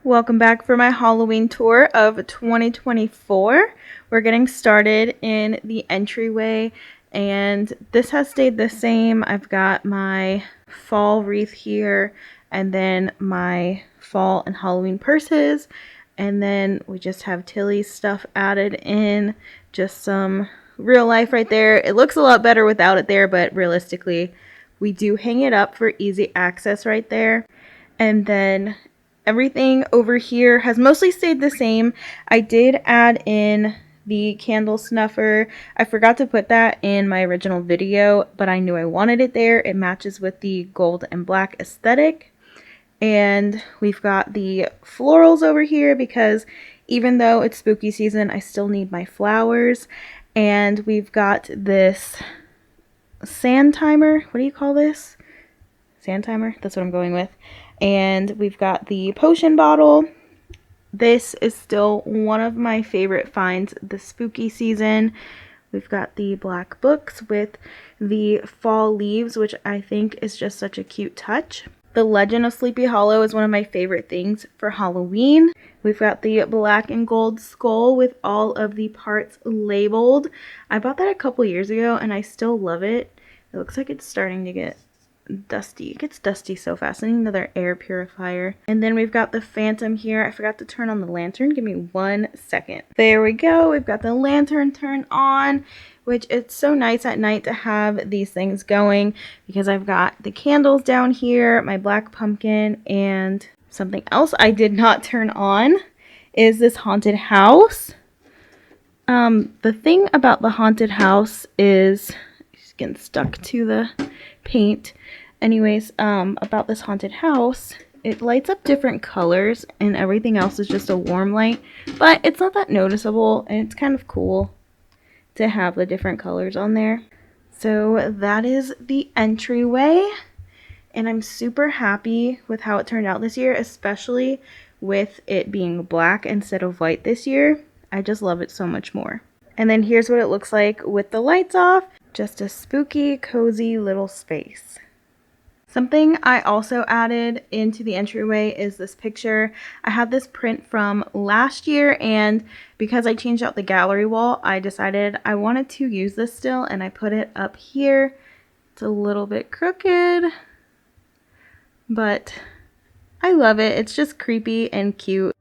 Welcome back for my Halloween tour of 2024. We're getting started in the entryway and this has stayed the same. I've got my fall wreath here and then my fall and Halloween purses, and then we just have Tilly's stuff added in, just some real life right there. It looks a lot better without it there, but realistically we do hang it up for easy access right there. And then everything over here has mostly stayed the same. I did add in the candle snuffer. I forgot to put that in my original video, but I knew I wanted it there. It matches with the gold and black aesthetic. And we've got the florals over here because even though it's spooky season, I still need my flowers. And we've got this sand timer. What do you call this? Sand timer? That's what I'm going with. And we've got the potion bottle. This is still one of my favorite finds this spooky season. We've got the black books with the fall leaves, which I think is just such a cute touch. The Legend of Sleepy Hollow is one of my favorite things for Halloween. We've got the black and gold skull with all of the parts labeled. I bought that a couple years ago and I still love it. It looks like it's starting to get dusty. It gets dusty so fast. I need another air purifier. And then we've got the phantom here. I forgot to turn on the lantern. Give me 1 second. There we go. We've got the lantern turned on, which it's so nice at night to have these things going because I've got the candles down here, my black pumpkin, and something else I did not turn on is this haunted house. The thing about the haunted house is it's getting stuck to the paint. Anyways, about this haunted house, it lights up different colors and everything else is just a warm light, but it's not that noticeable and it's kind of cool to have the different colors on there. So that is the entryway and I'm super happy with how it turned out this year, especially with it being black instead of white this year. I just love it so much more. And then here's what it looks like with the lights off. Just a spooky, cozy little space. Something I also added into the entryway is this picture. I had this print from last year, and because I changed out the gallery wall, I decided I wanted to use this still, and I put it up here. It's a little bit crooked, but I love it. It's just creepy and cute.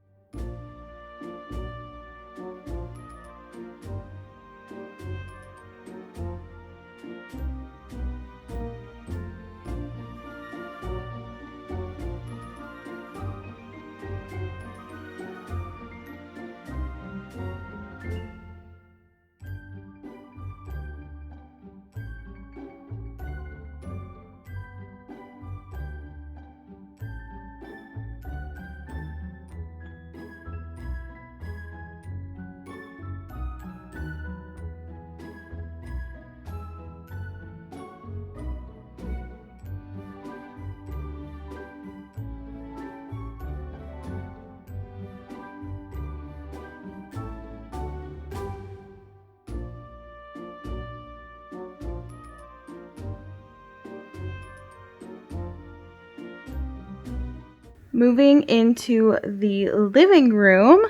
Moving into the living room,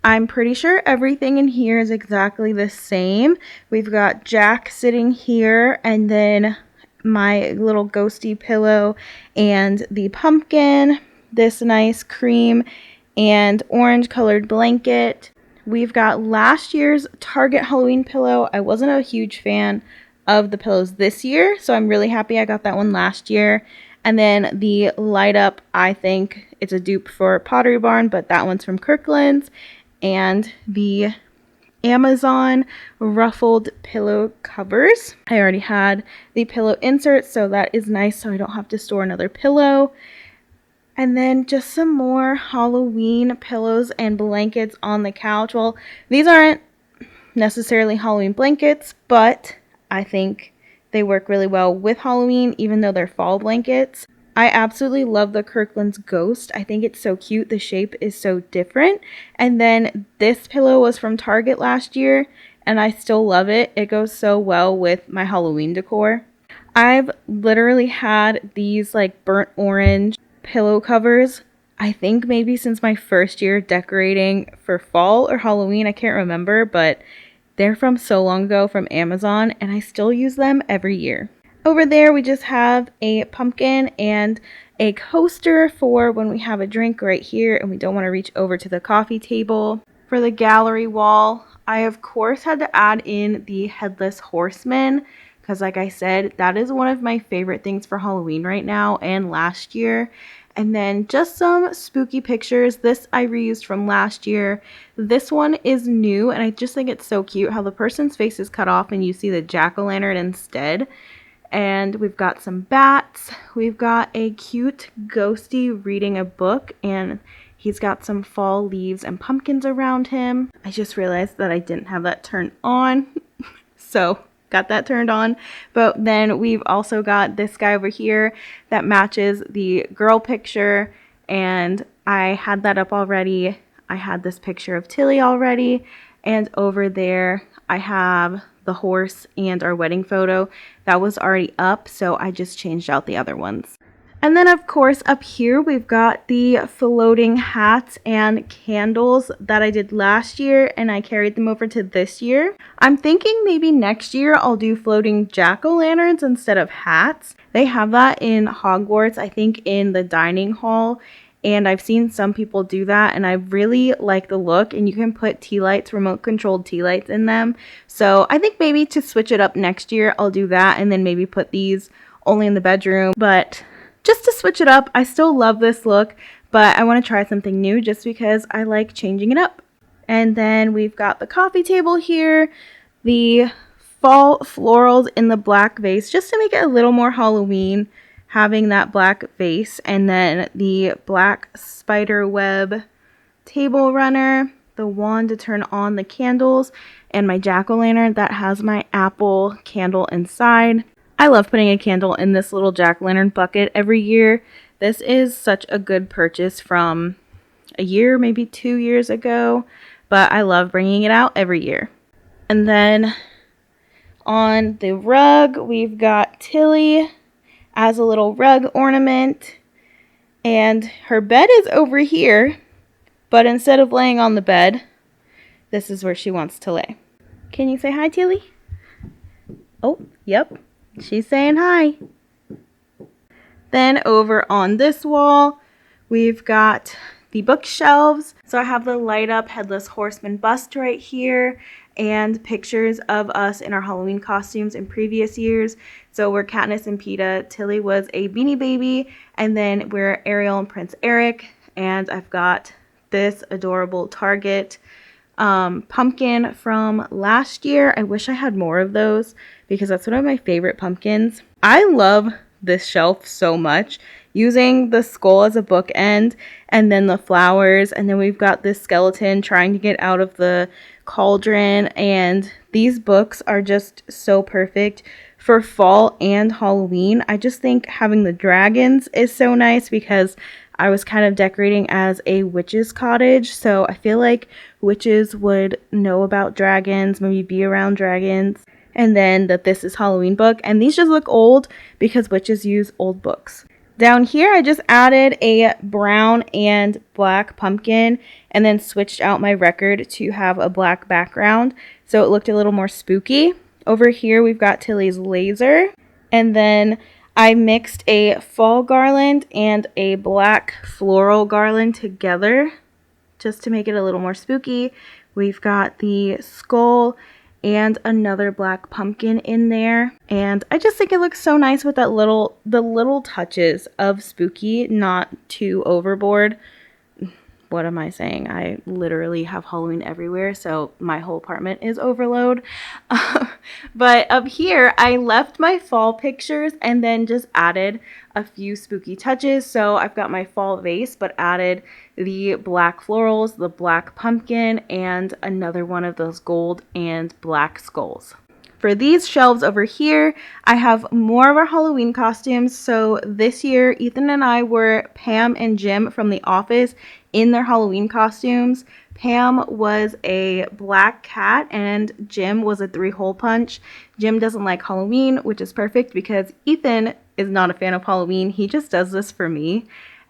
I'm pretty sure everything in here is exactly the same. We've got Jack sitting here and then my little ghosty pillow and the pumpkin, this nice cream and orange colored blanket. We've got last year's Target Halloween pillow. I wasn't a huge fan of the pillows this year, so I'm really happy I got that one last year. And then the light up, I think it's a dupe for Pottery Barn, but that one's from Kirkland's. And the Amazon ruffled pillow covers. I already had the pillow inserts, so that is nice so I don't have to store another pillow. And then just some more Halloween pillows and blankets on the couch. Well, these aren't necessarily Halloween blankets, but I think they work really well with Halloween, even though they're fall blankets. I absolutely love the Kirkland's Ghost. I think it's so cute. The shape is so different. And then this pillow was from Target last year, and I still love it. It goes so well with my Halloween decor. I've literally had these like burnt orange pillow covers I think maybe since my first year decorating for fall or Halloween. I can't remember, but they're from so long ago from Amazon, and I still use them every year. Over there, we just have a pumpkin and a coaster for when we have a drink right here and we don't want to reach over to the coffee table. For the gallery wall, I of course had to add in the headless horseman because, like I said, that is one of my favorite things for Halloween right now and last year. And then just some spooky pictures. This I reused from last year. This one is new, and I just think it's so cute how the person's face is cut off and you see the jack-o'-lantern instead. And we've got some bats. We've got a cute ghosty reading a book, and he's got some fall leaves and pumpkins around him. I just realized that I didn't have that turned on. So got that turned on. But then we've also got this guy over here that matches the girl picture, and I had that up already. I had this picture of Tilly already, and over there I have the horse and our wedding photo that was already up, so I just changed out the other ones. And then of course up here we've got the floating hats and candles that I did last year, and I carried them over to this year. I'm thinking maybe next year I'll do floating jack-o'-lanterns instead of hats. They have that in Hogwarts, I think in the dining hall, and I've seen some people do that, and I really like the look, and you can put tea lights, remote controlled tea lights in them. So I think maybe to switch it up next year I'll do that, and then maybe put these only in the bedroom. But just to switch it up, I still love this look, but I want to try something new just because I like changing it up. And then we've got the coffee table here, the fall florals in the black vase, just to make it a little more Halloween, having that black vase, and then the black spider web table runner, the wand to turn on the candles, and my jack-o'-lantern that has my apple candle inside. I love putting a candle in this little jack-o'-lantern bucket every year. This is such a good purchase from a year, maybe 2 years ago, but I love bringing it out every year. And then on the rug, we've got Tilly as a little rug ornament, and her bed is over here, but instead of laying on the bed, this is where she wants to lay. Can you say hi, Tilly? Oh, yep. She's saying hi. Then over on this wall, we've got the bookshelves. So I have the light up headless horseman bust right here and pictures of us in our Halloween costumes in previous years. So we're Katniss and Peeta. Tilly was a Beanie Baby, and then we're Ariel and Prince Eric. And I've got this adorable Target pumpkin from last year. I wish I had more of those because that's one of my favorite pumpkins. I love this shelf so much, using the skull as a bookend and then the flowers, and then we've got this skeleton trying to get out of the cauldron, and these books are just so perfect for fall and Halloween. I just think having the dragons is so nice because I was kind of decorating as a witch's cottage, so I feel like witches would know about dragons, maybe be around dragons. And then that this is Halloween book, and these just look old because witches use old books. Down here I just added a brown and black pumpkin and then switched out my record to have a black background so it looked a little more spooky. Over here we've got Tilly's laser, and then I mixed a fall garland and a black floral garland together just to make it a little more spooky. We've got the skull and another black pumpkin in there, and I just think it looks so nice with the little touches of spooky, not too overboard. What am I saying? I literally have Halloween everywhere, so my whole apartment is overload. But up here, I left my fall pictures and then just added a few spooky touches. So I've got my fall vase, but added the black florals, the black pumpkin, and another one of those gold and black skulls. For these shelves over here, I have more of our Halloween costumes. So this year, Ethan and I were Pam and Jim from The Office in their Halloween costumes. Pam was a black cat and Jim was a 3-hole punch. Jim doesn't like Halloween, which is perfect because Ethan is not a fan of Halloween. He just does this for me.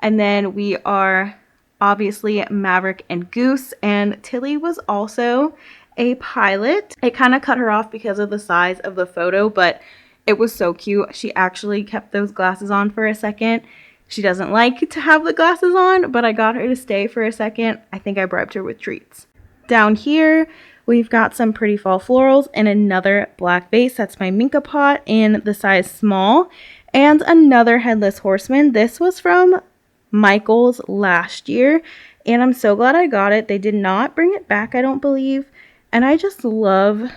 And then we are obviously Maverick and Goose, and Tilly was also a pilot. It kind of cut her off because of the size of the photo, but it was so cute. She actually kept those glasses on for a second. She doesn't like to have the glasses on, but I got her to stay for a second. I think I bribed her with treats. Down here, we've got some pretty fall florals and another black vase. That's my Minka pot in the size small, and another headless horseman. This was from Michael's last year, and I'm so glad I got it. They did not bring it back, I don't believe, and I just love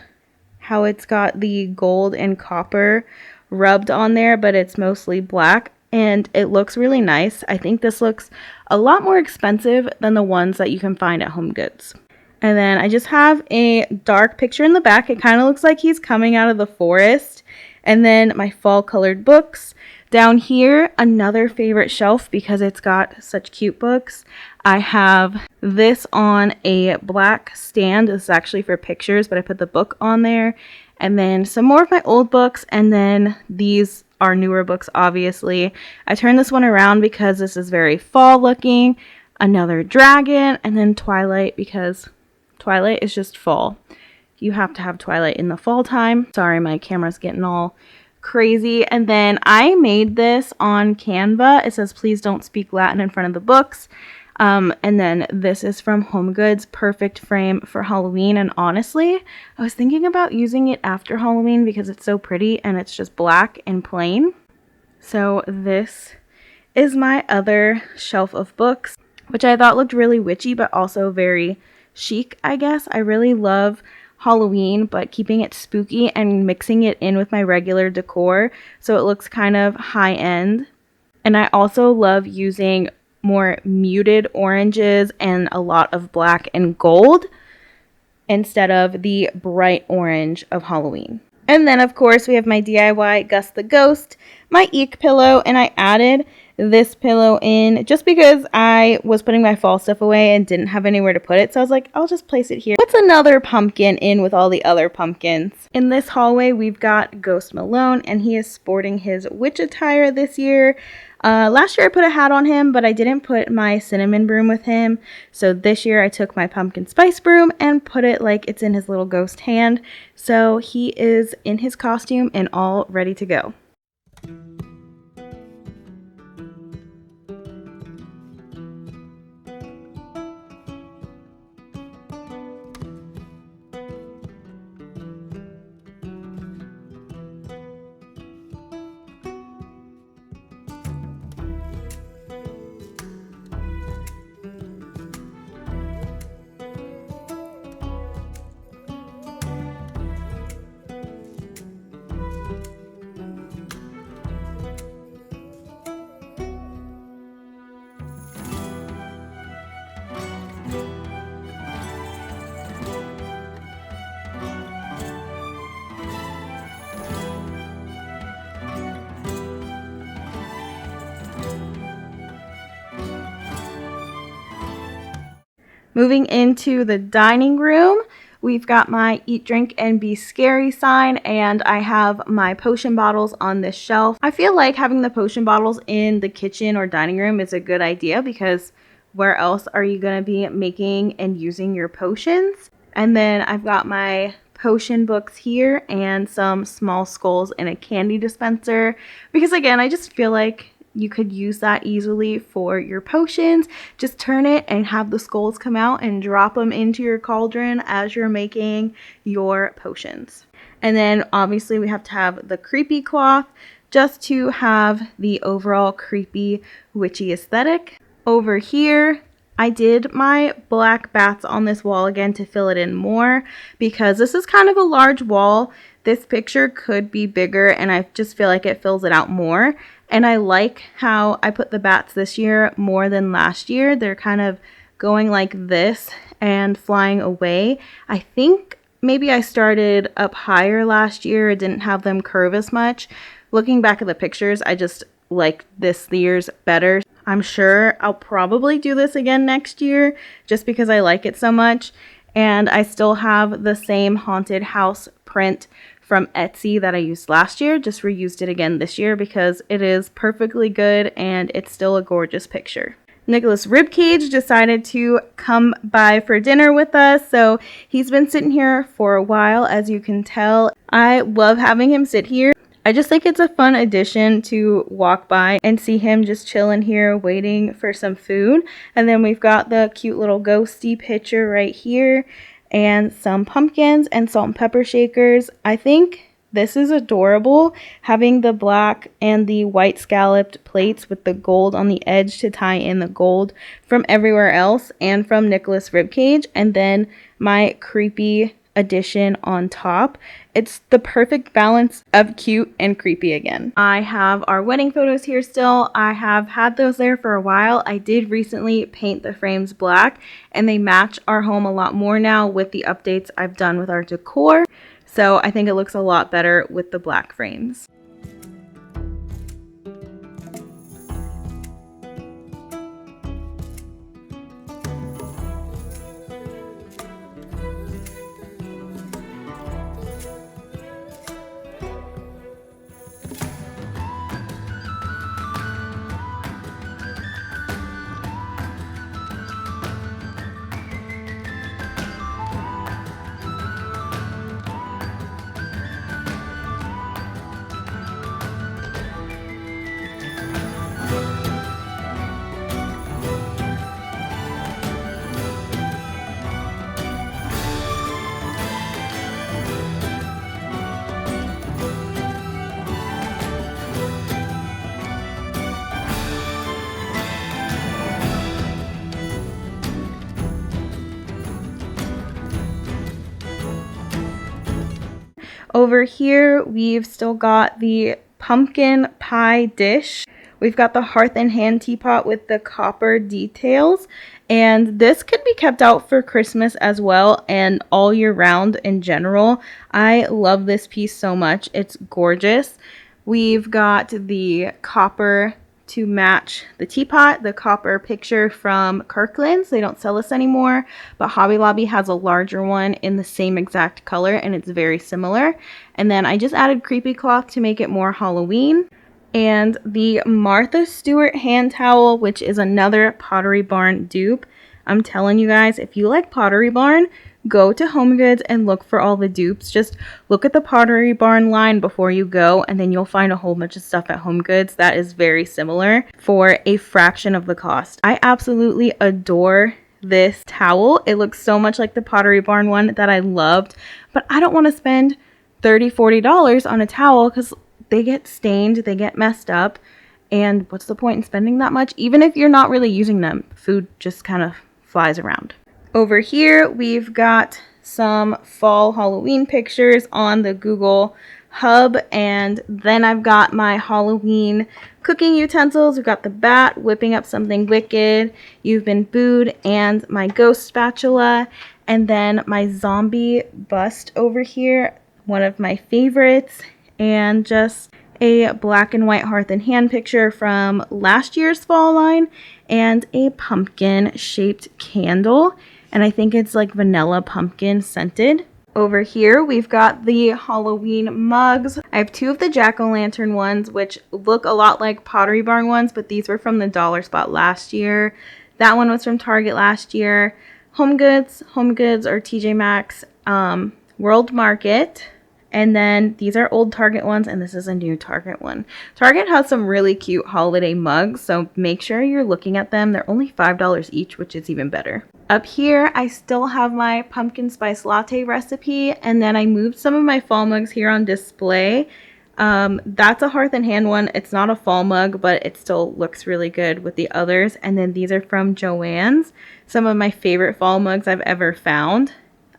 how it's got the gold and copper rubbed on there, but it's mostly black, and it looks really nice. I think this looks a lot more expensive than the ones that you can find at HomeGoods. And then I just have a dark picture in the back. It kind of looks like he's coming out of the forest. And then my fall colored books. Down here, another favorite shelf because it's got such cute books. I have this on a black stand. This is actually for pictures, but I put the book on there. And then some more of my old books, and then these are newer books, obviously. I turned this one around because this is very fall looking. Another dragon, and then Twilight because Twilight is just fall. You have to have Twilight in the fall time. Sorry, my camera's getting all crazy. And then I made this on Canva. It says, please don't speak Latin in front of the books. And then this is from HomeGoods, perfect frame for Halloween. And honestly, I was thinking about using it after Halloween because it's so pretty and it's just black and plain. So this is my other shelf of books, which I thought looked really witchy, but also very chic, I guess. I really love Halloween, but keeping it spooky and mixing it in with my regular decor so it looks kind of high end. And I also love using more muted oranges and a lot of black and gold instead of the bright orange of Halloween. And then of course we have my DIY Gus the Ghost, my Eek pillow, and I added this pillow in just because I was putting my fall stuff away and didn't have anywhere to put it. So I was like, I'll just place it here. What's another pumpkin in with all the other pumpkins? In this hallway, we've got Ghost Malone, and he is sporting his witch attire this year. Last year I put a hat on him, but I didn't put my cinnamon broom with him. So this year I took my pumpkin spice broom and put it like it's in his little ghost hand. So he is in his costume and all ready to go. Moving into the dining room, we've got my Eat, Drink, and Be Scary sign, and I have my potion bottles on this shelf. I feel like having the potion bottles in the kitchen or dining room is a good idea because where else are you going to be making and using your potions? And then I've got my potion books here and some small skulls in a candy dispenser because again, I just feel like you could use that easily for your potions. Just turn it and have the skulls come out and drop them into your cauldron as you're making your potions. And then obviously we have to have the creepy cloth just to have the overall creepy witchy aesthetic. Over here, I did my black bats on this wall again to fill it in more because this is kind of a large wall. This picture could be bigger and I just feel like it fills it out more. And I like how I put the bats this year more than last year. They're kind of going like this and flying away. I think maybe I started up higher last year. I didn't have them curve as much. Looking back at the pictures, I just like this year's better. I'm sure I'll probably do this again next year just because I like it so much. And I still have the same haunted house print from Etsy that I used last year. Just reused it again this year because it is perfectly good and it's still a gorgeous picture. Nicholas Ribcage decided to come by for dinner with us, so he's been sitting here for a while, as you can tell. I love having him sit here. I just think it's a fun addition to walk by and see him just chilling here waiting for some food. And then we've got the cute little ghosty picture right here and some pumpkins and salt and pepper shakers. I think this is adorable, having the black and the white scalloped plates with the gold on the edge to tie in the gold from everywhere else and from Nicholas Ribcage, and then my creepy addition on top. It's the perfect balance of cute and creepy again. I have our wedding photos here still. I have had those there for a while. I did recently paint the frames black and they match our home a lot more now with the updates I've done with our decor. So I think it looks a lot better with the black frames. Over here, we've still got the pumpkin pie dish. We've got the hearth and hand teapot with the copper details. And this could be kept out for Christmas as well and all year round in general. I love this piece so much. It's gorgeous. We've got the copper to match the teapot, the copper picture from Kirkland. They don't sell this anymore, but Hobby Lobby has a larger one in the same exact color and it's very similar. And then I just added creepy cloth to make it more Halloween. And the Martha Stewart hand towel, which is another Pottery Barn dupe. I'm telling you guys, if you like Pottery Barn, go to HomeGoods and look for all the dupes. Just look at the Pottery Barn line before you go, and then you'll find a whole bunch of stuff at HomeGoods that is very similar for a fraction of the cost. I absolutely adore this towel. It looks so much like the Pottery Barn one that I loved, but I don't want to spend $30, $40 on a towel because they get stained, they get messed up, and what's the point in spending that much? Even if you're not really using them, food just kind of flies around. Over here, we've got some fall Halloween pictures on the Google Hub, and then I've got my Halloween cooking utensils. We've got the bat whipping up something wicked, You've Been Booed, and my ghost spatula, and then my zombie bust over here, one of my favorites, and just a black and white hearth and hand picture from last year's fall line, and a pumpkin shaped candle. And I think it's like vanilla pumpkin scented. Over here, we've got the Halloween mugs. I have two of the jack-o'-lantern ones, which look a lot like Pottery Barn ones, but these were from the dollar spot last year. That one was from Target last year. HomeGoods or TJ Maxx, World Market. And then these are old Target ones, and this is a new Target one. Target has some really cute holiday mugs, so make sure you're looking at them. They're only $5 each, which is even better. Up here, I still have my pumpkin spice latte recipe, and then I moved some of my fall mugs here on display. That's a hearth and hand one. It's not a fall mug, but it still looks really good with the others. And then these are from Joann's, some of my favorite fall mugs I've ever found.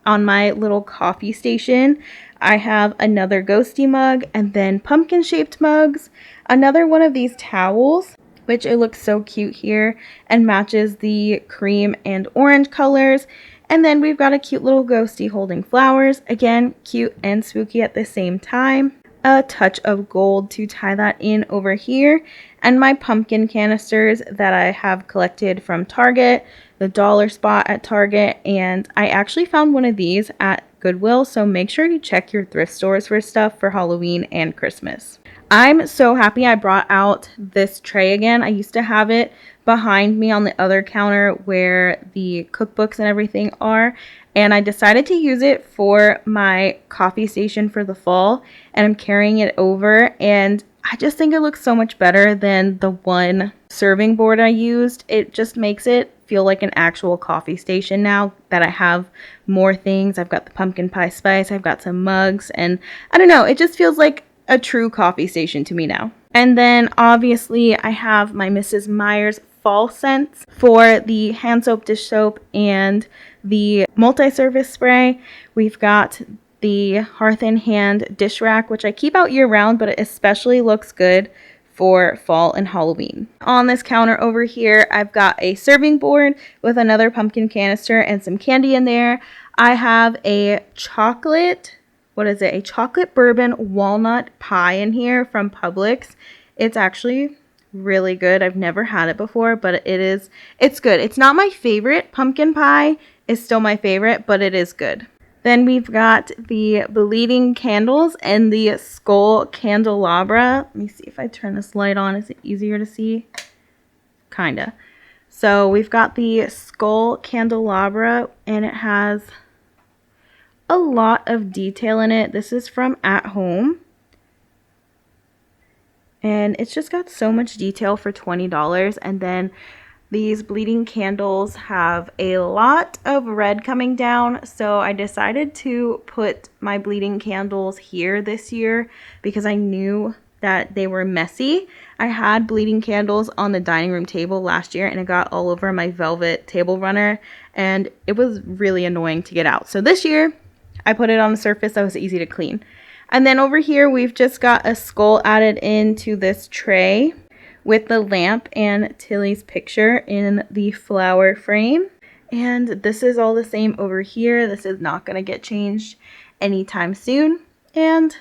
On my little coffee station, I have another ghosty mug and then pumpkin shaped mugs, another one of these towels, which it looks so cute here and matches the cream and orange colors. And then we've got a cute little ghosty holding flowers, again cute and spooky at the same time. A touch of gold to tie that in over here, and my pumpkin canisters that I have collected from Target, the dollar spot at Target, and I actually found one of these at Goodwill, so make sure you check your thrift stores for stuff for Halloween and Christmas. I'm so happy I brought out this tray again. I used to have it behind me on the other counter where the cookbooks and everything are, and I decided to use it for my coffee station for the fall, and I'm carrying it over, and I just think it looks so much better than the one serving board I used. It just makes it feel like an actual coffee station now that I have more things. I've got the pumpkin pie spice, I've got some mugs, and I don't know, it just feels like a true coffee station to me now. And then obviously I have my Mrs. Meyer's fall scents for the hand soap, dish soap, and the multi-service spray. We've got the Hearth and Hand dish rack, which I keep out year round, but it especially looks good for fall and Halloween. On this counter over here, I've got a serving board with another pumpkin canister and some candy in there. I have a chocolate bourbon walnut pie in here from Publix. It's actually really good. I've never had it before, but it's good. It's not my favorite. Pumpkin pie is still my favorite, but it is good. Then we've got the bleeding candles and the skull candelabra. Let me see if I turn this light on. Is it easier to see? Kinda. So we've got the skull candelabra, and it has a lot of detail in it. This is from At Home, and it's just got so much detail for $20. And then these bleeding candles have a lot of red coming down, so I decided to put my bleeding candles here this year because I knew that they were messy. I had bleeding candles on the dining room table last year, and it got all over my velvet table runner, and it was really annoying to get out. So this year I put it on a surface that was easy to clean. And then over here we've just got a skull added into this tray with the lamp and Tilly's picture in the flower frame. And this is all the same over here. This is not going to get changed anytime soon. And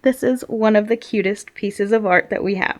this is one of the cutest pieces of art that we have.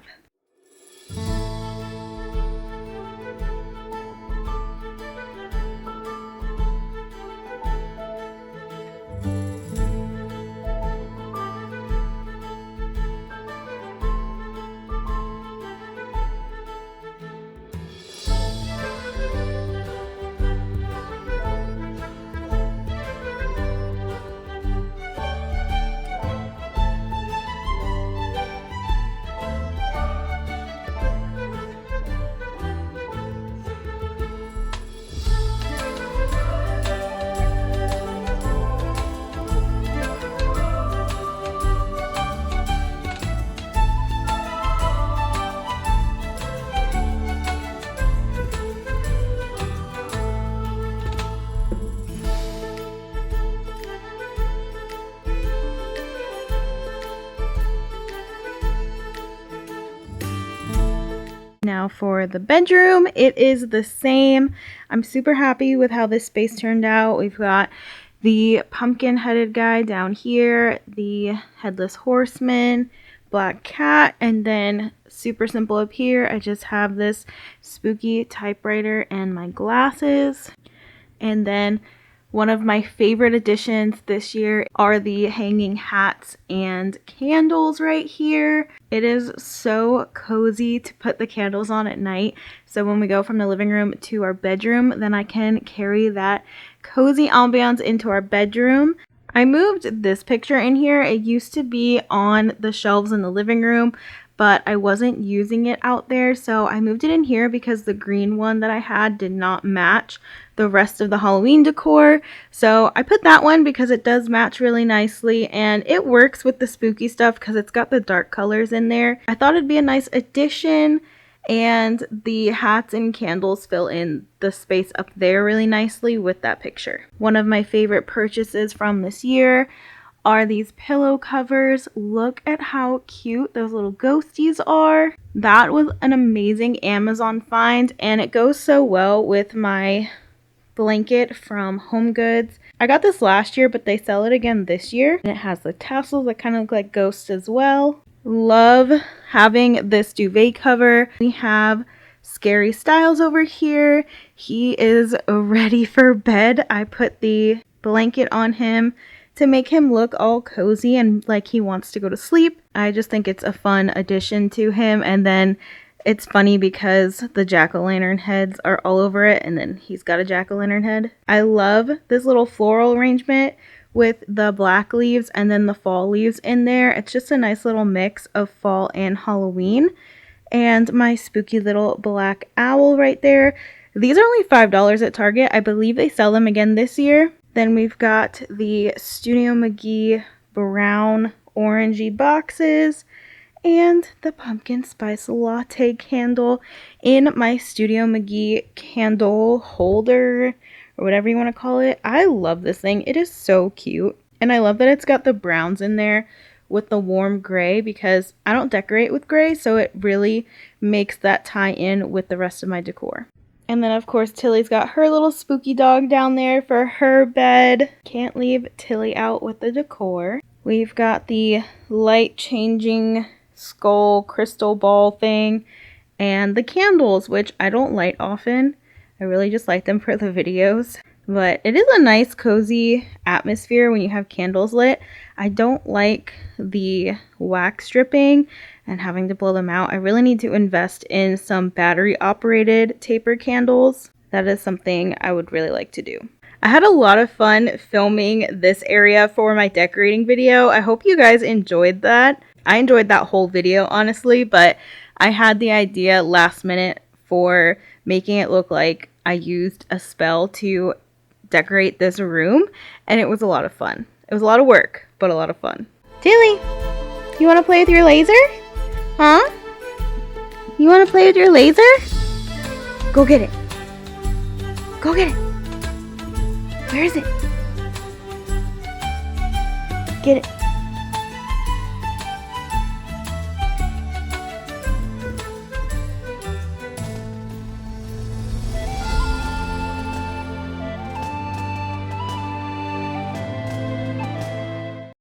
Now for the bedroom, it is the same. I'm super happy with how this space turned out. We've got the pumpkin headed guy down here, the headless horseman, black cat, and then super simple up here, I just have this spooky typewriter and my glasses. And then one of my favorite additions this year are the hanging hats and candles right here. It is so cozy to put the candles on at night. So when we go from the living room to our bedroom, then I can carry that cozy ambiance into our bedroom. I moved this picture in here. It used to be on the shelves in the living room, but I wasn't using it out there, so I moved it in here because the green one that I had did not match the rest of the Halloween decor. So I put that one because it does match really nicely, and it works with the spooky stuff because it's got the dark colors in there. I thought it'd be a nice addition, and the hats and candles fill in the space up there really nicely with that picture. One of my favorite purchases from this year are these pillow covers. Look at how cute those little ghosties are. That was an amazing Amazon find, and it goes so well with my blanket from HomeGoods. I got this last year, but they sell it again this year, and it has the tassels that kind of look like ghosts as well. Love having this duvet cover. We have Scary Styles over here. He is ready for bed. I put the blanket on him to make him look all cozy and like he wants to go to sleep. I just think it's a fun addition to him. And then it's funny because the jack-o'-lantern heads are all over it, and then he's got a jack-o'-lantern head. I love this little floral arrangement with the black leaves and then the fall leaves in there. It's just a nice little mix of fall and Halloween. And my spooky little black owl right there. These are only $5 at Target. I believe they sell them again this year. Then we've got the Studio McGee brown orangey boxes and the pumpkin spice latte candle in my Studio McGee candle holder or whatever you want to call it. I love this thing. It is so cute. And I love that it's got the browns in there with the warm gray because I don't decorate with gray, so it really makes that tie in with the rest of my decor. And then of course Tilly's got her little spooky dog down there for her bed. Can't leave Tilly out with the decor. We've got the light changing skull crystal ball thing and the candles, which I don't light often. I really just light them for the videos. But it is a nice cozy atmosphere when you have candles lit. I don't like the wax stripping and having to blow them out. I really need to invest in some battery operated taper candles. That is something I would really like to do. I had a lot of fun filming this area for my decorating video. I hope you guys enjoyed that. I enjoyed that whole video, honestly, but I had the idea last minute for making it look like I used a spell to decorate this room, and it was a lot of fun. It was a lot of work, but a lot of fun. Tilly, you want to play with your laser? Huh? You want to play with your laser? Go get it. Go get it. Where is it? Get it.